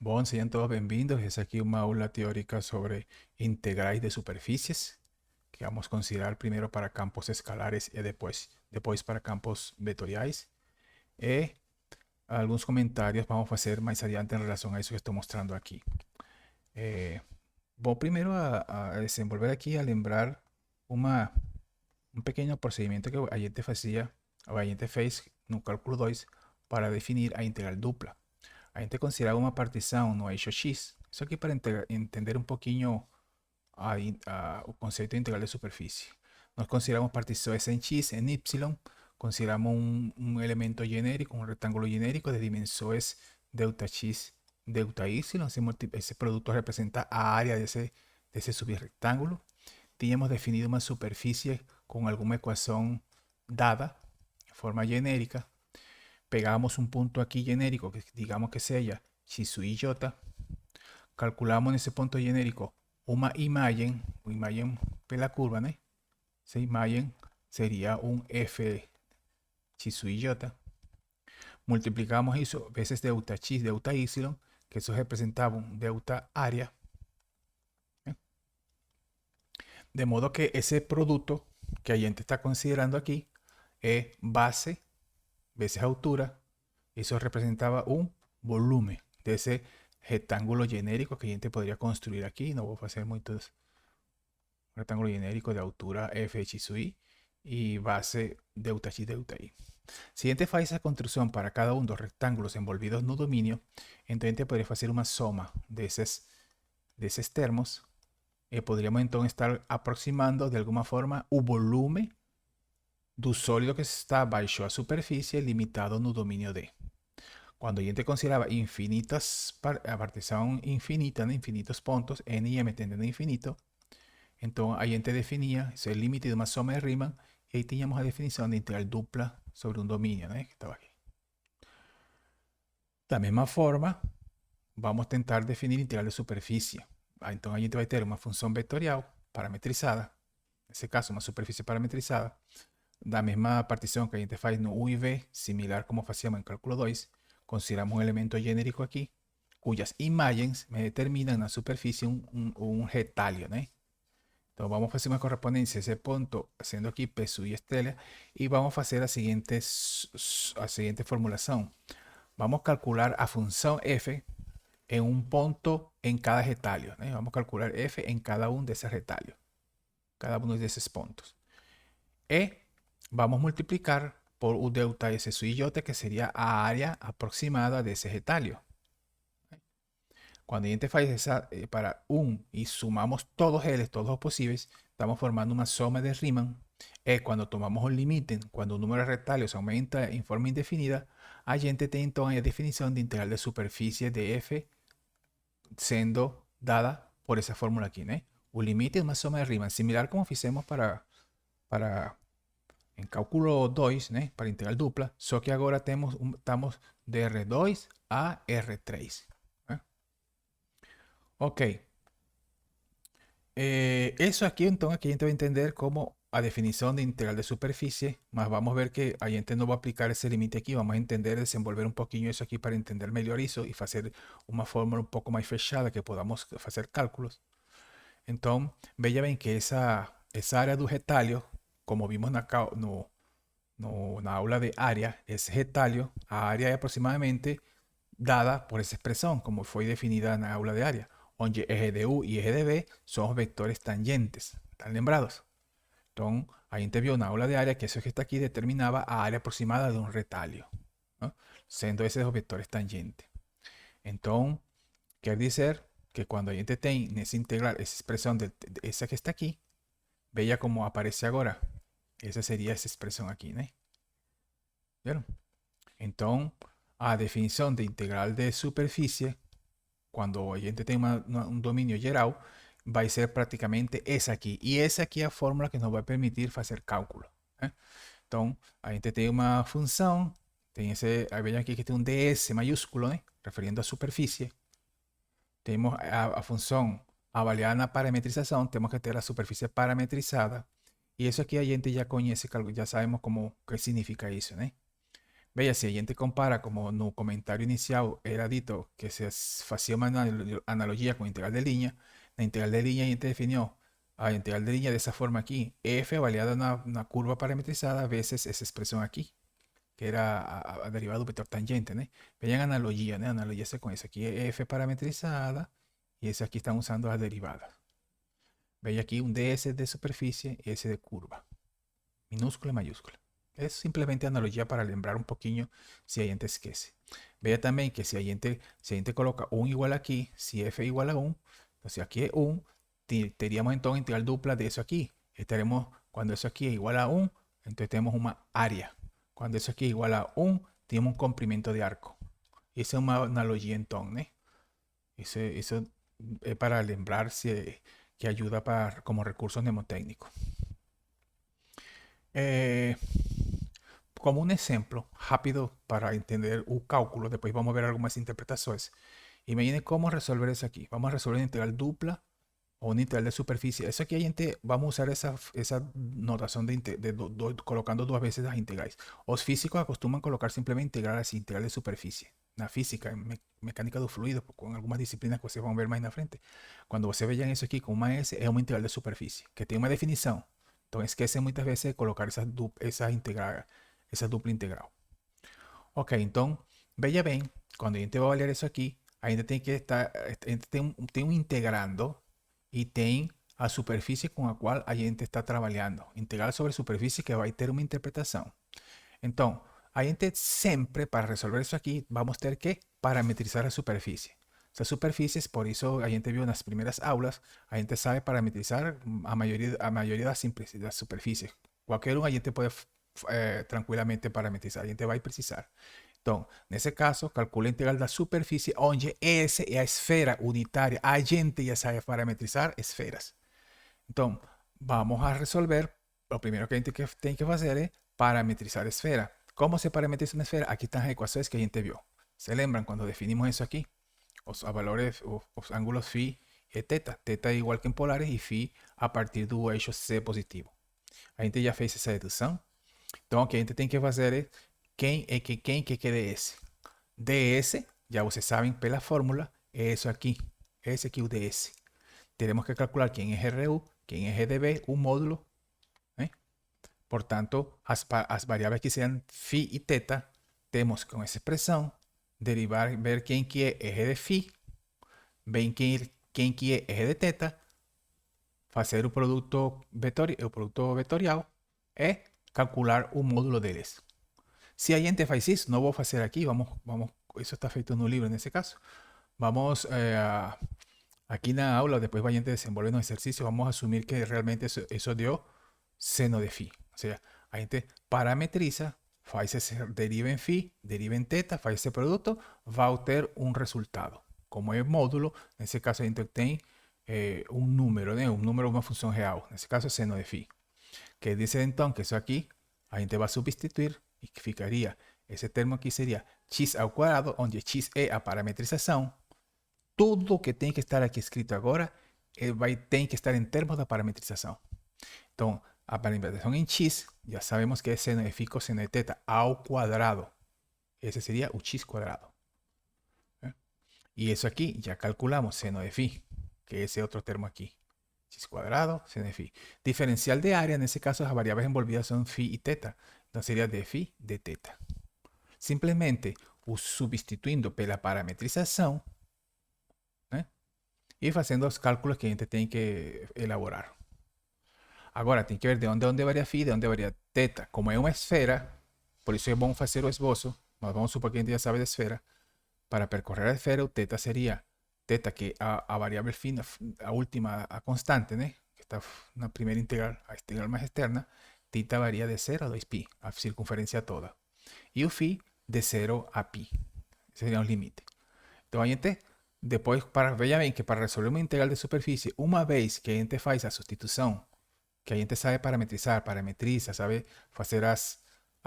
Bom, sejam todos bem-vindos. Essa aqui é uma aula teórica sobre integrais de superfícies, que vamos a considerar primero para campos escalares y después para campos vetoriais. E alguns comentários vamos a fazer mais adiante em relação a isso que estou mostrando aqui. Vou primeiro a desenvolver aqui, a lembrar um pequeno procedimento que a gente fazia, ou a gente fez no cálculo 2 para definir a integral dupla. A gente considerava uma partição no eixo x. Isso aqui para entender um pouquinho o conceito de integral de superfície. Nós consideramos partições em x, em y, consideramos um elemento genérico, um retângulo genérico de dimensões delta x, delta y. Esse produto representa a área desse subretângulo. Tínhamos definido uma superfície com alguma equação dada, de forma genérica. Pegamos un punto aquí genérico, que digamos que sea x sub i j, calculamos en ese punto genérico una imagen de la curva, ¿no? Esa imagen sería un f x sub i j. Multiplicamos eso veces delta x, delta y, que eso representaba un delta área. ¿Eh? De modo que ese producto que a gente está considerando aquí es base veces altura. Eso representaba un volumen de ese rectángulo genérico que a gente podría construir aquí. No voy a hacer muchos. Rectángulo genérico de altura f x sub i y base delta x delta y. Si a gente faz esa construcción para cada uno de los rectángulos envolvidos no dominio, entonces podría hacer una soma de esos termos. Podríamos entonces estar aproximando de alguna forma el volumen do sólido que está bajo a superficie limitado no dominio D. Cuando a gente consideraba infinitas, a partición infinita, ¿no? Infinitos puntos, n y m tendendo a infinito, entonces a gente definía ese límite de una soma de Riemann y ahí teníamos la definición de integral dupla sobre un dominio, ¿no? Que estaba aquí. De la misma forma, vamos a intentar definir integral de superficie. Entonces a gente va a tener una función vectorial parametrizada, en este caso una superficie parametrizada, la misma partición que a gente faz no U y V, similar como hacíamos en cálculo 2, consideramos un elemento genérico aquí, cuyas imágenes me determinan en la superficie un retalho, ¿no? Entonces vamos a hacer una correspondencia a ese punto, haciendo aquí P sub y estela, y vamos a hacer la siguiente formulación. Vamos a calcular a función f en un punto en cada retalho, ¿no? Vamos a calcular f en cada uno de esos retalhos, cada uno de esos puntos. Y vamos a multiplicar por u delta s sub i j, que sería a área aproximada de ese retalho. Cuando a gente faz essa para y sumamos todos los posibles, estamos formando una soma de Riemann. Cuando tomamos un límite, cuando el número de retalhos aumenta en forma indefinida, a gente tem entonces la definición de integral de superficie de f siendo dada por esa fórmula aquí, ¿no? Un límite es una soma de Riemann, similar como hicimos para en cálculo 2, ¿no? Para integral dupla, só que ahora estamos de R2 a R3. Ok. Eso aquí entonces aquí a gente va a entender como a definición de integral de superficie, más vamos a ver que a gente no va a aplicar ese límite aquí, vamos a entender, desenvolver un poquillo eso aquí para entender mejor eso y hacer una fórmula un poco más fechada que podamos hacer cálculos. Entonces, veja bem que esa área do retalho, como vimos na aula de área, ese retalho, a área es aproximadamente dada por esa expresión, como fue definida en la aula de área, donde eje de U y eje de B son vectores tangentes. ¿Están lembrados? Entonces, a gente vio en la aula de área que eso que está aquí determinaba a área aproximada de un retalho, ¿no? Siendo esos vectores tangentes. Entonces, quiere decir que cuando a gente tem nesse integral esa expresión de esa que está aquí, veja como aparece ahora. Esa sería esa expresión aquí, ¿no? ¿Vieron? Entonces, a definición de integral de superficie, cuando a gente tem un dominio geral, va a ser prácticamente esa aquí. Y esa aquí es la fórmula que nos va a permitir hacer cálculo. Entonces, a gente tem una función, vean aquí que tiene un ds mayúsculo, ¿no? Refiriendo a superficie. Tenemos a función avaliada en la parametrización, tenemos que tener la superficie parametrizada. Y eso aquí a gente ya conoce, ya sabemos qué significa eso, ¿no? Veja, se a gente compara, como no comentário inicial era dito, que se fazia uma analogia com a integral de linha, na integral de linha a gente definiu a integral de linha dessa forma aqui, f avaliada na curva parametrizada vezes essa expressão aqui, que era a derivada do vetor tangente, né? Vejam a analogia, né? Analogia com isso. Aqui é f parametrizada e esse aqui estão usando as derivadas. Veja aqui um ds de superfície e esse de curva. Minúscula e maiúscula. É simplesmente analogia para lembrar um pouquinho se a gente esquece. Veja também que se a gente coloca 1 igual aqui, se f é igual a 1, então se aqui é 1, teríamos então integral dupla de isso aqui. Estaremos, quando isso aqui é igual a 1, então temos uma área. Quando isso aqui é igual a 1, temos um comprimento de arco. Essa é uma analogia então, né? Isso é para lembrar-se que ajuda para, como recurso mnemotécnico. Como um exemplo rápido para entender o cálculo, depois vamos ver algumas interpretações. Imagine como resolver isso aqui. Vamos a resolver una integral dupla o una integral de superficie. Eso aquí, gente, vamos a usar esa notación colocando dos veces las integrales. Los físicos acostumbran colocar simplemente integral de superficie. Na física, en mecánica de fluidos, con algunas disciplinas que ustedes van a ver más en la frente. Cuando ustedes vean eso aquí con una S, es una integral de superficie, que tiene una definición. Entonces, esquecen muchas veces colocar esa dupla integral. Ok, entonces, veja bem, quando a gente vai olhar isso aqui, ainda tem que estar, tem um integrando e tem a superfície com a qual a gente está trabalhando. Integral sobre superfície que vai ter uma interpretação. Então, a gente sempre, para resolver isso aqui, vamos ter que parametrizar a superfície. Essas superfícies, por isso a gente viu nas primeiras aulas, a gente sabe parametrizar a maioria das superfícies. Qualquer um a gente pode tranquilamente parametrizar, a gente vai precisar. Então, nesse caso, calcula a integral da superfície, onde S é a esfera unitária. A gente já sabe parametrizar esferas. Então, vamos a resolver. O primeiro que a gente tem que fazer é parametrizar a esfera. Como se parametriza uma esfera? Aqui estão as equações que a gente viu. Se lembram quando definimos isso aqui? Os valores, os ângulos φ e θ. Θ é igual que em polares e φ a partir do eixo C positivo. A gente já fez essa dedução. Então, o que a gente tem que fazer é quem que é ds. ds, já vocês sabem pela fórmula, é isso aqui. Esse aqui é o ds. Teremos que calcular quem é RU, quem é RDB, o módulo. ¿eh? Portanto, as variáveis que sejam φ e θ, temos com essa expressão, derivar, ver quem que é R de φ, ver quem que é R de θ, fazer o produto vetorial e calcular o módulo deles. Se a gente faz isso, não vou fazer aqui, vamos, isso está feito no livro nesse caso. Vamos aqui na aula, depois a gente desenvolver no exercício, vamos assumir que realmente isso deu seno de φ. Ou seja, a gente parametriza, faz esse deriva em φ, deriva em θ, faz esse produto, vai ter um resultado. Como é módulo, nesse caso a gente tem um número, né? Um número, uma função real. Nesse caso, seno de φ. Que diz então que isso aqui a gente vai substituir e que ficaria, esse termo aqui seria x ao quadrado, onde x é a parametrização. Tudo que tem que estar aqui escrito agora tem que estar em termos da parametrização. Então, a parametrização em x, já sabemos que é seno de φ coseno de θ ao quadrado. Esse seria o x quadrado. E isso aqui, já calculamos seno de φ, que é esse outro termo aqui. X cuadrado, seno de φ. Diferencial de área, nesse caso, as variáveis envolvidas são φ e θ. Então, seria dφ de θ. Simplesmente, substituindo pela parametrização, né? E fazendo os cálculos que a gente tem que elaborar. Agora, tem que ver de onde varia φ, de onde varia θ. Como é uma esfera, por isso é bom fazer o esboço, mas vamos supor que a gente já sabe de esfera. Para percorrer a esfera, o θ seria θ, que a variável φ, a última, a constante, né? Que está na primeira integral, a integral mais externa, θ varia de 0 a 2π, a circunferência toda. E o φ de 0 a π. Esse seria um limite. Então a gente, depois, veja bem que para resolver uma integral de superfície, uma vez que a gente faz a substituição, que a gente sabe parametrizar, parametriza, sabe fazer as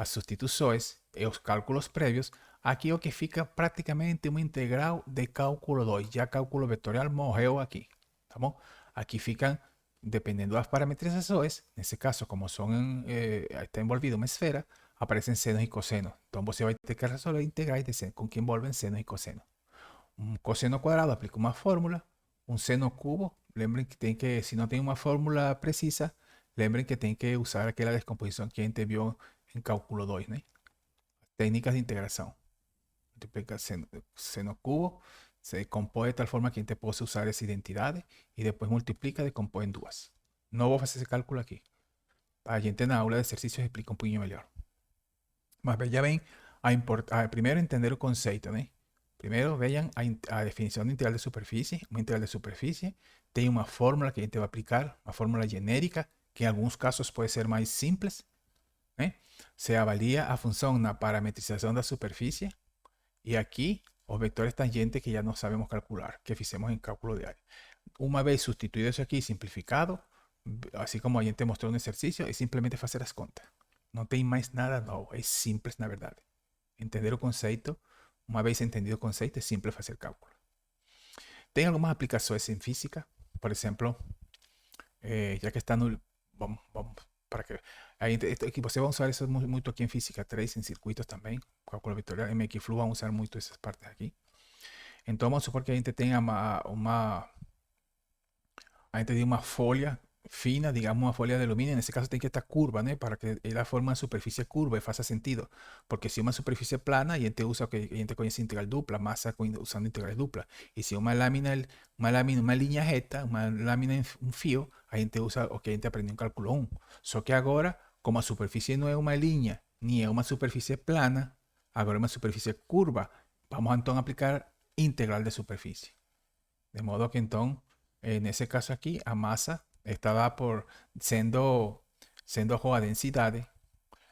substituições e os cálculos prévios, aqui o que fica praticamente uma integral de cálculo 2. Já cálculo vetorial morreu aqui, tá bom? Aqui ficam, dependendo das parametrizações, nesse caso, como está envolvida uma esfera, aparecen senos y cosenos. Entonces você vai ter que resolver integrais de seno, com que envolvem senos e cosenos. Um cosseno quadrado aplica uma fórmula, um seno cubo, lembrem que tem que, se não tem uma fórmula precisa, lembrem que tem que usar aquela descomposição que a gente viu em cálculo 2, né? Técnicas de integração. Multiplica seno cubo, se decompõe de tal forma que a gente possa usar essa identidade e depois multiplica e decompõe em duas. Não vou fazer esse cálculo aqui. A gente na aula de exercícios explica um pouquinho melhor. Mas veja bem, primeiro entender o conceito, né? Primeiro vejam a definição de integral de superfície. Uma integral de superfície tem uma fórmula que a gente vai aplicar, uma fórmula genérica, que em alguns casos pode ser mais simples, né? Se avalia a função na parametrização da superfície e aqui os vetores tangentes que já não sabemos calcular, que fizemos em cálculo de área. Uma vez substituído isso aqui, simplificado, assim como a gente mostrou no exercício, é simplesmente fazer as contas. Não tem mais nada novo, é simples na verdade. Entender o conceito, uma vez entendido o conceito, é simples fazer cálculo. Tem algumas aplicações em física, por exemplo, já que está no... Vamos para que... Aqui você vai usar isso muito aqui em física 3, em circuitos também, cálculo vetorial, MXFlu vamos usar muito essas partes aqui. Então vamos supor que a gente tenha uma folha fina, digamos uma folha de aluminio, en ese caso tiene que estar curva, ¿no? Para que ela forme una superficie curva y faça sentido. Porque si una superficie plana, a gente usa que a gente conhece integral dupla, massa usando integrales dupla. Y si una lámina, uma linha reta, uma lámina un fio, a gente usa o que a gente aprendeu en cálculo 1. Só que agora, como a superficie no é uma linha, ni é uma superficie plana, agora é uma superficie curva, vamos então a aplicar integral de superficie. De modo que então, en ese caso aquí, a massa está dada por sendo a densidade.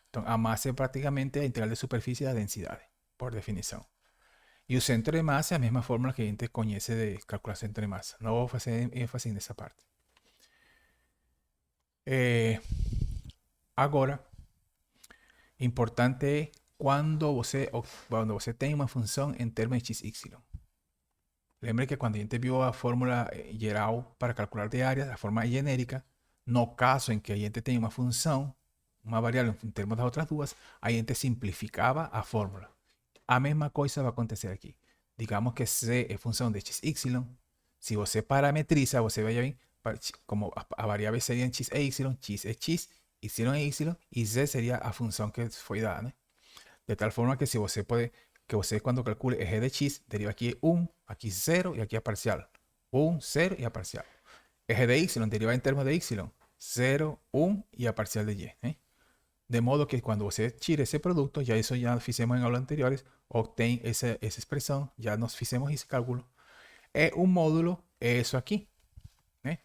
Então, a massa é praticamente a integral de superfície da densidade, por definição. E o centro de massa é a mesma fórmula que a gente conhece de calcular centro de massa. Não vou fazer ênfase nessa parte. Agora, importante é quando você tem uma função em termos de x, y. Lembre que cuando a gente viu a fórmula geral para calcular de área, a forma genérica, no caso em que a gente tem uma função, uma variável em termos das outras duas, a gente simplificava a fórmula. A mesma coisa vai acontecer aqui. Digamos que C é função de x, y. Se você parametriza, você vai ver como a variável seria x e y é x, y é y, e z seria a função que foi dada, né? De tal forma que se você pode... que você quando calcule g de x, deriva aqui 1, aqui 0 e aqui a parcial. 1, 0 e a parcial. G de y deriva em termos de y, 0, 1 e a parcial de y. ¿Eh? De modo que quando você tira esse produto, já isso já fizemos em aulas anteriores, obtém essa expressão, já nós fizemos esse cálculo. É um módulo, é isso aqui. Né?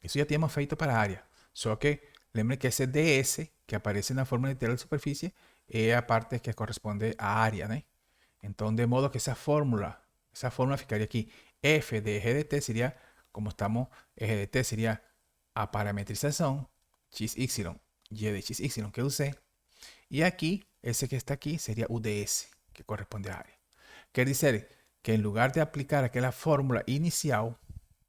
Isso já tínhamos feito para a área. Só que lembre que esse ds, que aparece na fórmula integral de superfície, é a parte que corresponde à área, né? Então, de modo que essa fórmula ficaria aqui. F de g de t seria, como estamos, g de t seria a parametrização, x, y, y de x, y que eu usei. E aqui, esse que está aqui seria o ds, que corresponde à área. Quer dizer que em lugar de aplicar aquela fórmula inicial,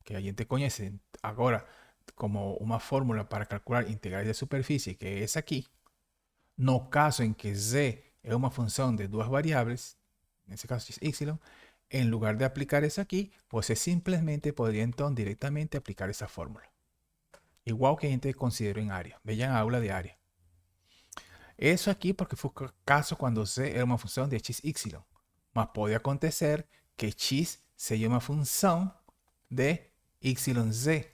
que a gente conhece agora como uma fórmula para calcular integrais de superfície, que é essa aqui, no caso em que z é uma função de duas variáveis, nesse caso x, y, en lugar de aplicar eso aquí, você simplesmente podría entonces directamente aplicar esa fórmula. Igual que a gente consideró en área. Vean a aula de área. Eso aquí porque fue caso cuando c era una función de x, y. Mas puede acontecer que x seja uma função de yz.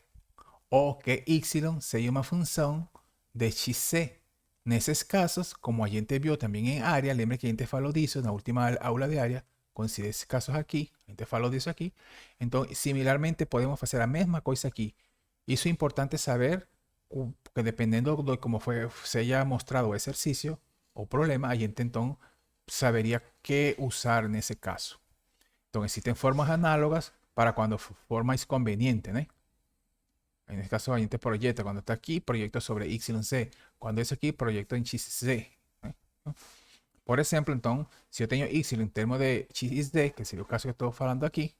Ou que y seja uma função de xc. Nesses casos, como a gente viu também em área, lembra que a gente falou disso na última aula de área, considera esses casos aqui, a gente falou disso aqui. Então, similarmente, podemos fazer a mesma coisa aqui. Isso é importante saber, porque dependendo de como seja mostrado o exercício, o problema, a gente então saberia que usar nesse caso. Então, existem formas análogas para quando for mais conveniente, né? En este caso, a gente proyecta, cuando está aquí, proyecto sobre YZ. Cuando es aquí, proyecto en XZ. Por ejemplo, entonces, si yo tengo Y en términos de XD, que sería el caso que estoy hablando aquí,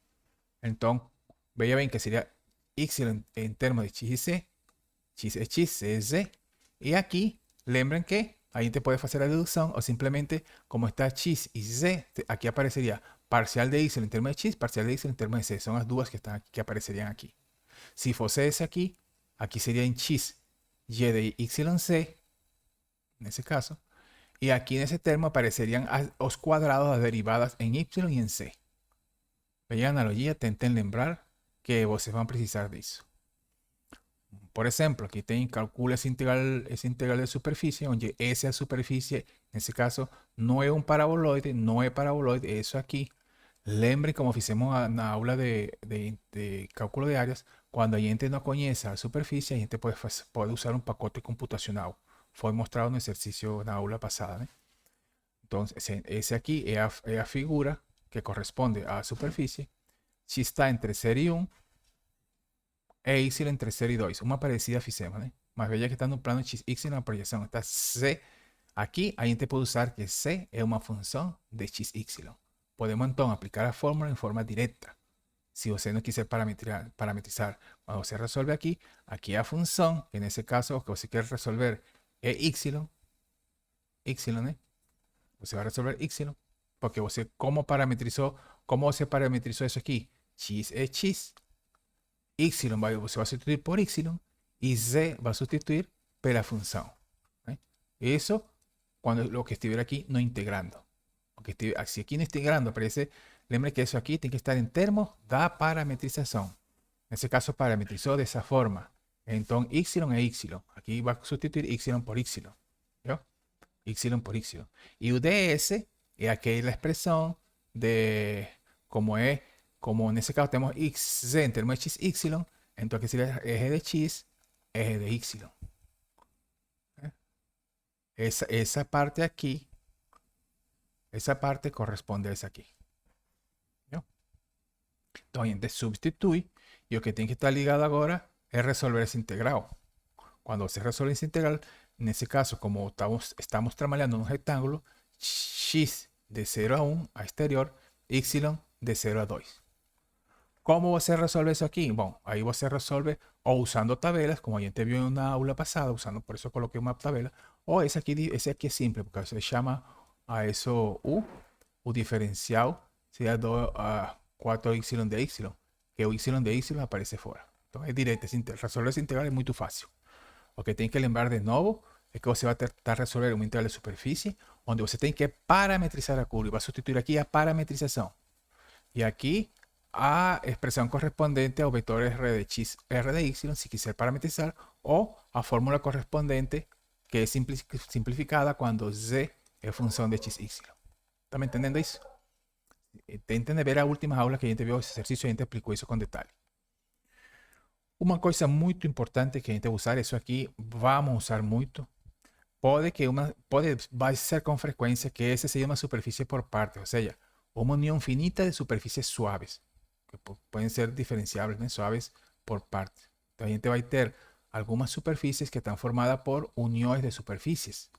entonces, vean bien que sería Y en términos de XZ, XZ, y aquí, lembren que Ahí te puedes hacer la deducción o simplemente, como está x y z, aquí aparecería parcial de y en términos de x, parcial de y en términos de z. Son las dudas que están aquí, que aparecerían aquí. Si fuese ese aquí, aquí sería en x y de ypsilon c, en ese caso, y aquí en ese termo aparecerían os cuadrados las derivadas en y y en c. Bella analogía, tenten lembrar que vocês van a precisar de eso. Por ejemplo, aquí tem calcula esse integral de superficie, onde essa superficie, nesse caso, não é um paraboloide, não é paraboloide, é isso aqui. Lembre como fizemos na aula de cálculo de áreas, quando a gente não conhece a superfície, a gente pode usar um pacote computacional. Foi mostrado no exercício na aula passada, né? Então, esse aqui é a figura que corresponde à superfície. Se está entre 0 e 1, e y entre 0 y 2. Una parecida fizemos, ¿no? Más bella que está en un plano x, y en la proyección. Está c. Aquí a gente puede usar que c es una función de x, y. Podemos entonces aplicar la fórmula en forma directa. Si usted no quiere parametrizar, cuando se resuelve aquí la función, que en ese caso que usted quiere resolver es y, ¿eh? Usted va a resolver y, porque usted cómo se parametrizó eso aquí. X es x, y se va a sustituir por y y z va a sustituir por la función. ¿Eh? Eso cuando lo que estuviera aquí no integrando. Si aquí no integrando aparece, lembre que eso aquí tiene que estar en términos de parametrización. En ese caso parametrizó de esa forma. Entonces y es y. Aquí va a sustituir y por y. ¿Yo? Y por y. Y UDS es aquella expresión de como en ese caso tenemos x en términos de x, y, entonces aquí sería eje de x, eje de y. ¿Eh? Esa parte aquí, esa parte corresponde a esa aquí. ¿No? Entonces, a gente sustituye y lo que tiene que estar ligado ahora es resolver ese integrado. Cuando se resuelve ese integral, en ese caso, como estamos trabajando en un rectángulo, x de 0 a 1 a exterior, y de 0 a 2. ¿Cómo você resuelve eso aquí? Bueno, ahí você resuelve o usando tabelas, como a gente vio en una aula pasada, por eso coloqué una tabela, o ese aquí es simple, porque se llama a eso U diferencial, sería 4y de y, que o y de y aparece fuera. Entonces es directo, resolver ese integral es muy fácil. Lo que tiene que lembrar de nuevo es que você va a tratar de resolver un integral de superficie, donde você tiene que parametrizar a curva y va a sustituir aquí a parametrización. Y aquí a expresión correspondiente al vector r de x, r de y, si quisiera parametrizar, o a fórmula correspondiente que es simplificada cuando z es función de x, y. ¿Están entendiendo eso? Intenten ver las últimas aulas que a gente viu esse exercício, a gente explicou isso com detalhe. Uma coisa muito importante que a gente vai usar, isso aqui vamos usar muito, vai ser com frequência que essa seja uma superfície por parte, ou seja, uma união finita de superfícies suaves, que pueden ser diferenciables, ¿no? Suaves por parte. Entonces, a gente vai ter algunas superficies que están formadas por uniones de superficies.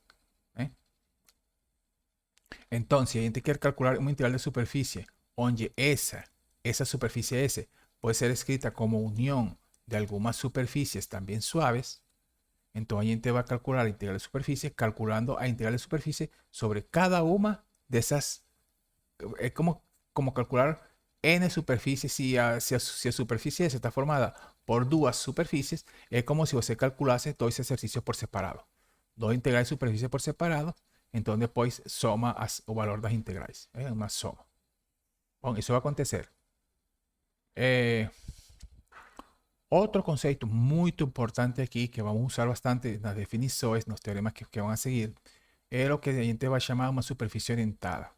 Entonces, a gente quiere calcular un integral de superficie, donde esa superficie S puede ser escrita como unión de algunas superficies también suaves. Entonces, a gente va a calcular el integral de superficie calculando a integral de superficie sobre cada una de esas. Es como calcular n superficies. Si a superficie S está formada por dos superficies, es como si você calculase dos ejercicios por separado. Dos integrales de superficie por separado. Entonces después soma o valor de las integrales. Una soma. Bueno, eso va a acontecer. Otro concepto muy importante aquí que vamos a usar bastante en las definiciones, en los teoremas que van a seguir, es lo que a gente va a llamar una superficie orientada.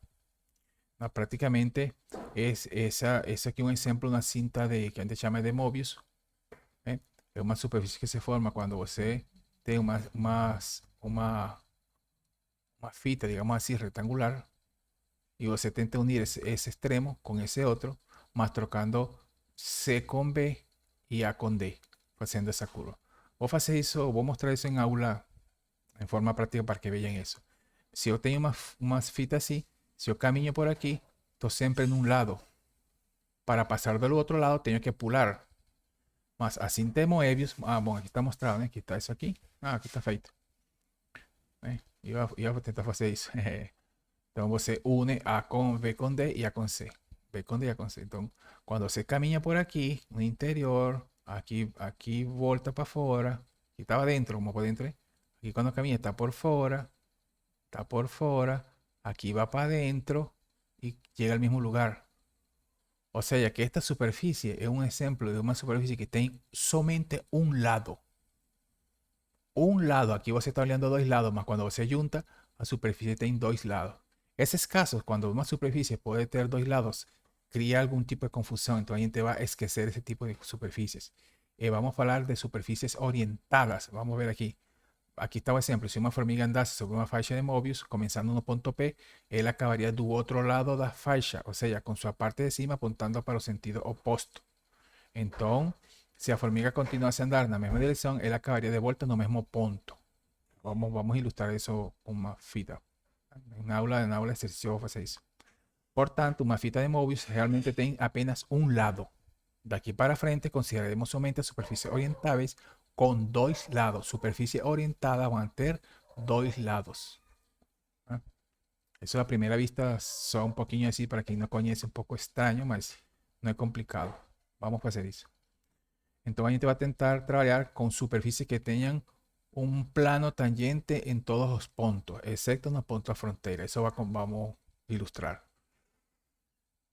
¿No? Prácticamente es aquí un ejemplo de una cinta que a gente llama de Mobius. Es una superficie que se forma cuando usted tiene una fita, digamos así, rectangular, y você tenta unir ese extremo con ese otro, más trocando C con B y A con D, haciendo esa curva. Voy a hacer eso, voy a mostrar eso en aula en forma práctica para que vean eso. Si yo tengo umas fitas así, si yo camino por aquí, estoy siempre en un lado. Para pasar del otro lado, tengo que pular. Más así en Moebius, bueno, aquí está mostrado, ¿eh? Aquí está eso aquí. Aquí está feito. Ia tentar fazer isso. Então você une A com B com D e A com C. B com D e A com C. Então, quando você caminha por aqui, no interior, aqui volta para fora. Aqui estava dentro, como por dentro. Aqui quando caminha está por fora, está por fora. Aqui va para adentro y llega al mismo lugar. O sea, que esta superficie es un ejemplo de una superficie que tiene solamente un lado. Un lado, aquí você está olhando dois lados, mas quando você junta, a superfície tem dois lados. Esses casos, quando uma superfície pode ter dois lados, cria algum tipo de confusão, então a gente vai esquecer esse tipo de superfícies. Vamos falar de superfícies orientadas. Vamos ver aqui. Aqui está o exemplo. Se uma formiga andasse sobre uma faixa de Mobius, começando no ponto P, ela acabaria do outro lado da faixa, ou seja, com sua parte de cima apontando para o sentido oposto. Então, se a formiga continuasse a andar na mesma direção, ela acabaria de volta no mesmo ponto. Vamos ilustrar isso com uma fita. Na aula de exercício eu vou fazer isso. Portanto, uma fita de Mobius realmente tem apenas um lado. Daqui para frente, consideraremos somente as superfícies orientáveis com dois lados. Superfície orientada vão ter dois lados. Eso a primera vista son un poquinho así para quien no conoce, un poco extraño, mas no es complicado. Vamos a hacer eso. Entonces a gente va a tentar trabajar con superficies que tengan un plano tangente en todos los puntos, excepto en los puntos de frontera. Eso vamos a ilustrar.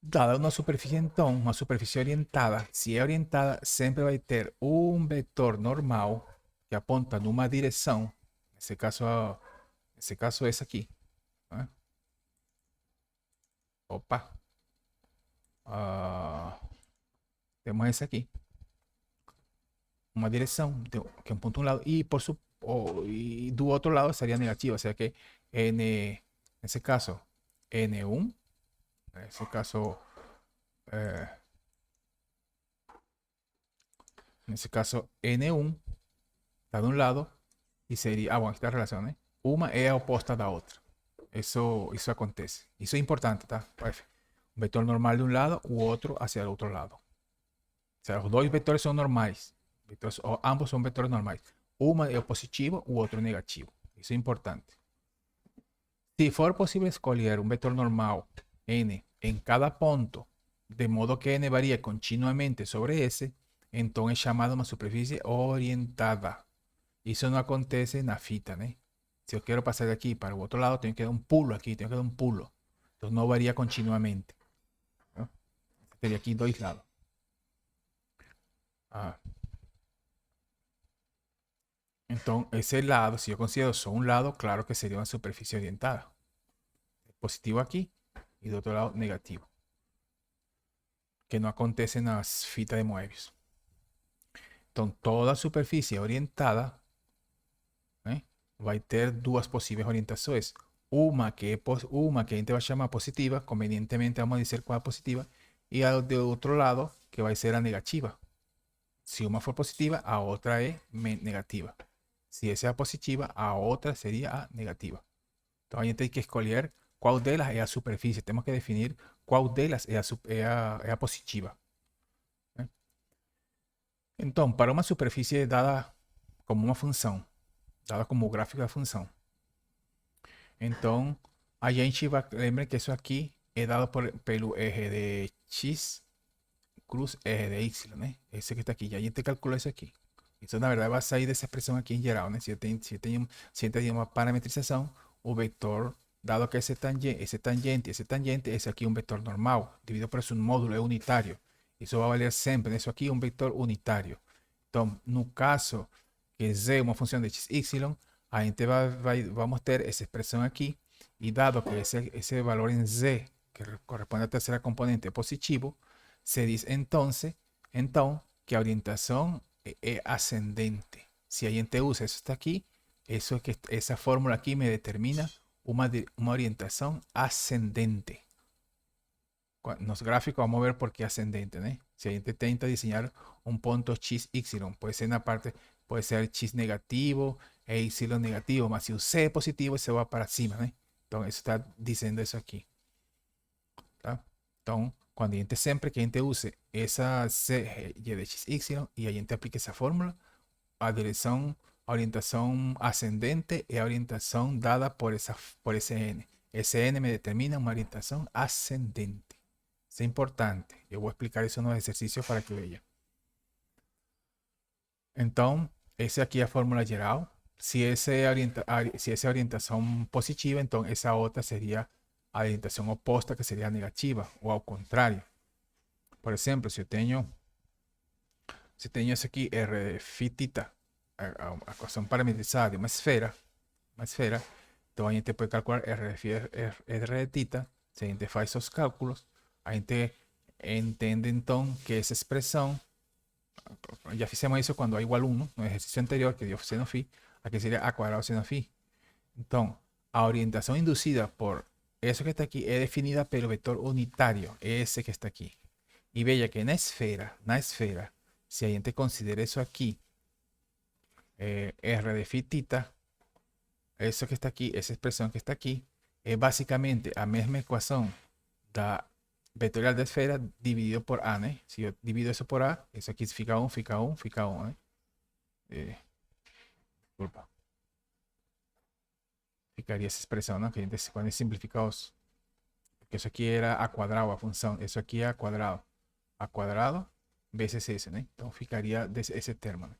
Dada una superficie entonces, una superficie orientada, si es orientada, siempre va a tener un vector normal que apunta en una dirección. En ese caso es aquí. ¿Eh? Opa. Temos esse aqui. Uma direção, que é um ponto de um lado, e do outro lado seria negativo, ou seja que nesse caso, N1, nesse caso, N1 está de um lado e seria, bom, aqui está a relação, né? Uma é a oposta da outra. Isso acontece. Isso é importante, tá? Um vetor normal de um lado, o outro hacia o outro lado. O sea, los dos vectores son normales. Ambos son vectores normales. Uno es positivo u otro negativo. Eso es importante. Si fuera posible escoger un vector normal n en cada punto, de modo que n varíe continuamente sobre S, entonces es llamada una superficie orientada. Eso no acontece en la fita, ¿no? Si yo quiero pasar de aquí para el otro lado, tengo que dar un pulo aquí, tengo que dar un pulo. Entonces no varía continuamente. ¿No? Sería aquí dos lados. Entonces, ese lado, si yo considero solo un lado, claro que sería una superficie orientada. Positivo aquí y de otro lado negativo. Que no acontece en las fitas de Moebius. Entonces, toda superficie orientada va a tener dos posibles orientaciones. Una que a gente va a llamar positiva, convenientemente vamos a decir cuál es positiva, y de otro lado que va a ser a negativa. Si una fue positiva, a otra es negativa. Si esa es positiva, a otra sería a negativa. Entonces a gente hay que escoger cuál de las es a superficie. Tenemos que definir cuál de las es a positiva. Entonces, para uma superfície dada como uma função, dada como gráfico da função, então a gente vai, lembra que isso aqui é dado pelo eje de x cruz eje de y, né? Esse que está aqui. E a gente calcula isso aqui. Isso na verdade vai sair dessa expressão aqui em geral, né? Se tem uma parametrização, o vetor, dado que esse tangente, esse aqui é um vetor normal, dividido por esse módulo é unitário. Isso vai valer sempre, isso aqui é um vetor unitário. Então, no caso que z é uma função de xy, a gente vamos ter essa expressão aqui, e dado que esse valor em z, que corresponde à terceira componente, é positivo, se diz então que a orientação é ascendente. Se a gente usa isso aqui, isso é que essa fórmula aqui me determina uma orientação ascendente. Nos gráficos vamos a ver por qué ascendente, ¿no? Si a gente tenta diseñar un punto x, y, puede ser en la parte, puede ser x negativo e y negativo, mas si c es positivo, se va para cima, ¿no? Entonces, está diciendo eso aquí. ¿Tá? Entonces, cuando a gente siempre que a gente use esa c y de x, y a gente aplique esa fórmula, a dirección orientação ascendente é a orientação dada por esse N. Esse N me determina uma orientação ascendente. Isso é importante. Eu vou explicar isso nos exercícios para que veja. Então, essa aqui é a fórmula geral. Se essa é a orientação positiva, então essa outra seria a orientação oposta, que seria negativa, ou ao contrário. Por exemplo, se eu tenho isso aqui, R de phi θ, a equação parametrizada de uma esfera, então a gente pode calcular R de θ. Se a gente faz os cálculos, a gente entende então que essa expressão, já fizemos isso quando A igual a 1, no exercício anterior que dio seno φ, aqui seria A cuadrado seno φ. Então, a orientação induzida por isso que está aqui é definida pelo vetor unitário, esse que está aqui. E veja que na esfera, se a gente considera isso aqui, R de phi θ, eso que está aquí, esa expresión que está aquí, es básicamente la misma ecuación da vectorial de esfera dividido por A, ¿no? Si yo divido eso por A, eso aquí fica 1, fica 1, fica 1, ¿no? Disculpa. Ficaría esa expresión, ¿no? Que a gente cuando simplificados, porque eso aquí era A cuadrado, a función, eso aquí es A cuadrado veces S, ¿no? Entonces ficaría ese término, ¿no?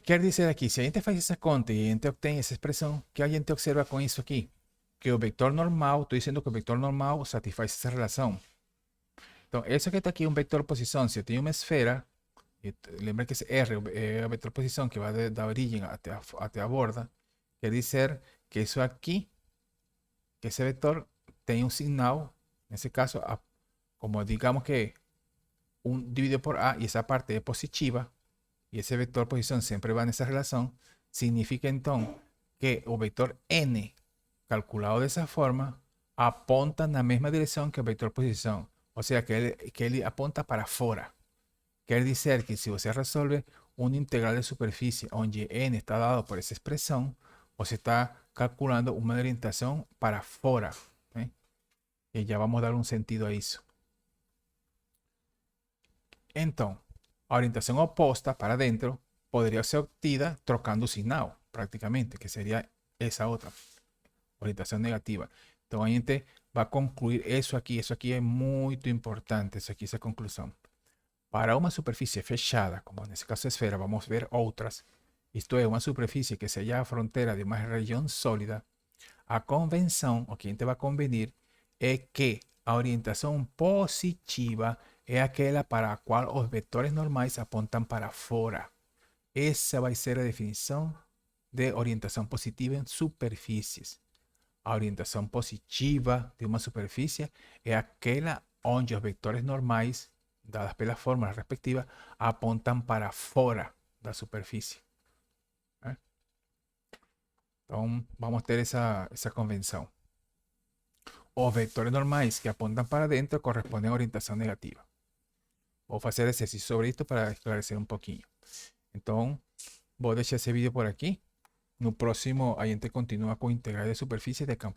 Quer dizer aqui, se a gente faz essa conta e a gente obtém essa expressão, que a gente observa com isso aqui? Que o vetor normal, estou dizendo que o vetor normal satisfaz essa relação. Então, isso que está aqui é um vetor posição. Se eu tenho uma esfera, lembra que esse R é o vetor posição que vai da origem até a borda, quer dizer que isso aqui, que esse vetor tem um sinal, nesse caso, como digamos que 1 dividido por A e essa parte é positiva, y ese vector posición siempre va en esa relación, significa entonces que el vector n calculado de esa forma apunta en la misma dirección que el vector posición. O sea que él apunta para fora. Quiere decir que si usted resuelve una integral de superficie donde n está dado por esa expresión, se está calculando una orientación para fora. Y ya vamos a dar un sentido a eso. Entonces, a orientação oposta para dentro poderia ser obtida trocando o sinal, praticamente, que seria essa outra, orientação negativa. Então a gente vai concluir isso aqui é muito importante, isso aqui, essa conclusão. Para uma superfície fechada, como nesse caso a esfera, vamos ver outras, isto é, uma superfície que seja a fronteira de uma região sólida, a convenção, o que a gente vai convenir, é que a orientação positiva é aquela para a qual os vetores normais apontam para fora. Essa vai ser a definição de orientação positiva em superfícies. A orientação positiva de uma superfície é aquela onde os vetores normais, dadas pelas fórmulas respectivas, apontam para fora da superfície. Então, vamos ter essa convenção. Os vetores normais que apontam para dentro correspondem à orientação negativa. Vou fazer exercício sobre isto para esclarecer um pouquinho. Então, vou deixar esse vídeo por aqui. No próximo, a gente continua com integrais de superfície de campo